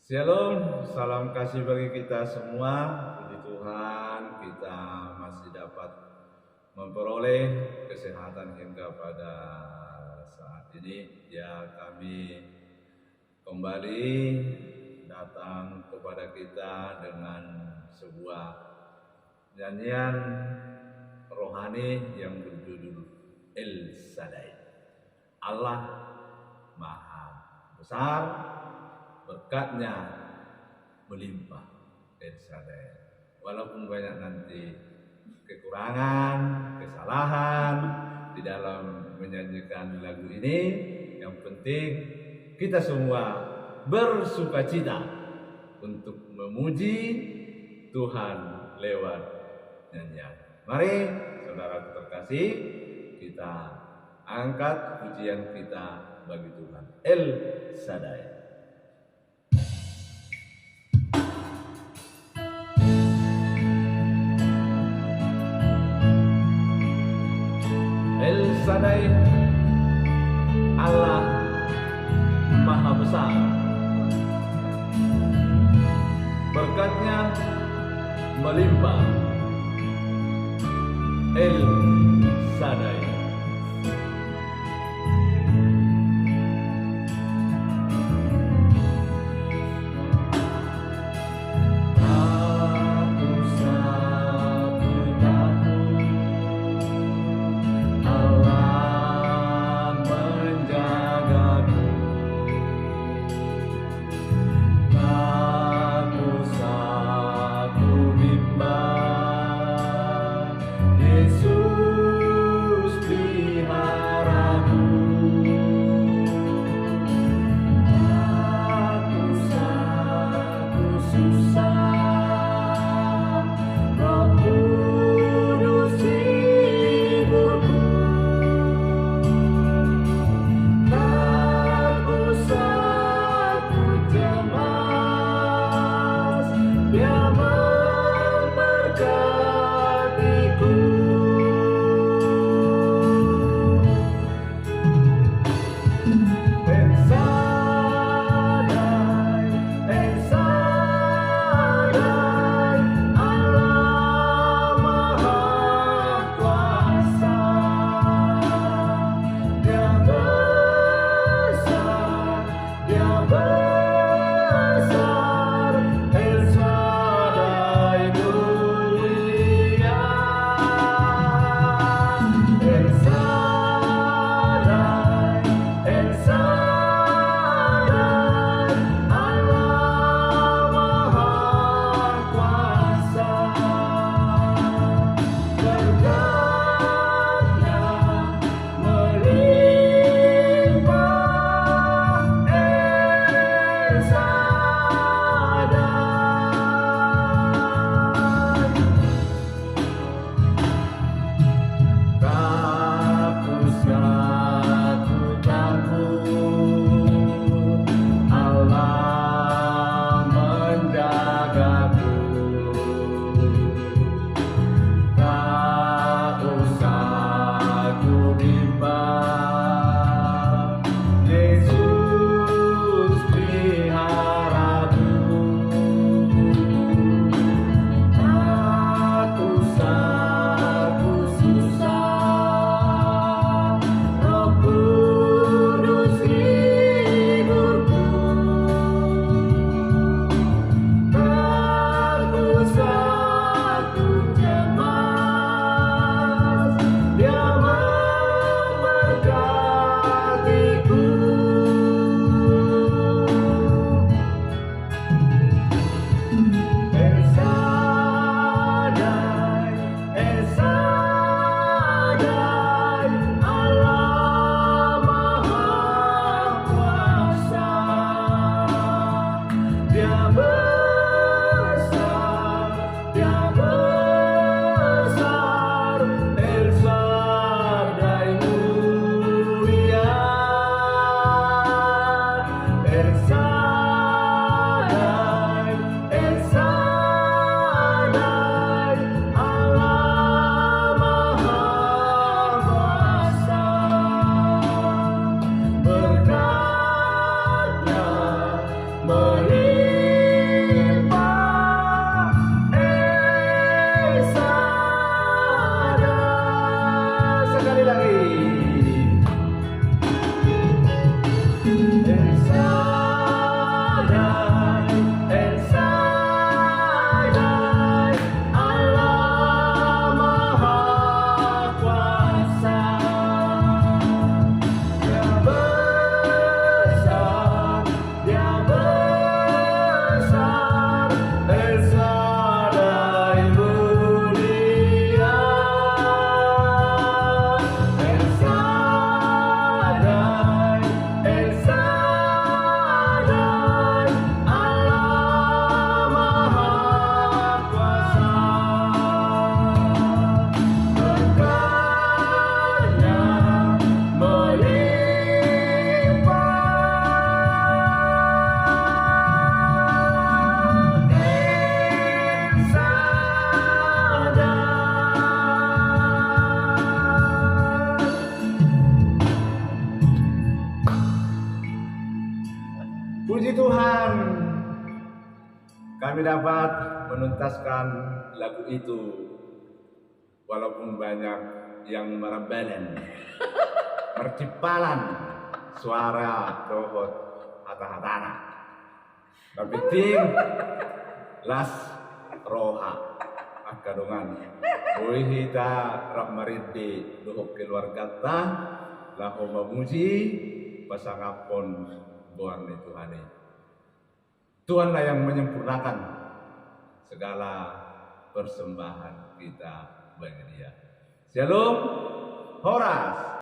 Shalom, salam kasih bagi kita semua. Puji Tuhan, kita masih dapat memperoleh kesehatan hingga pada saat ini. Ya, kami kembali datang kepada kita dengan sebuah nyanyian rohani yang berjudul El Shaddai. Allah Maha Besar, berkatnya melimpah. El Shaddai. Walaupun banyak nanti kekurangan, kesalahan di dalam menyanyikan lagu ini, yang penting kita semua bersukacita untuk memuji Tuhan lewat nyanyian. Mari saudara terkasih, kita angkat pujian kita bagi Tuhan El Shaddai. El Shaddai, Allah Maha Besar, berkatnya melimpah. El Shaddai. Yesus pelihara. Puji Tuhan, kami dapat menuntaskan lagu itu walaupun banyak yang merebelen, mercipalan suara dohot hata-hatana. Tapi tim las roha akadongan boihita rakmaridi dohok keluarga ta lahu memuji pasangapon buan itu hari. Tuhanlah yang menyempurnakan segala persembahan kita bagi Dia. Shalom, Horas.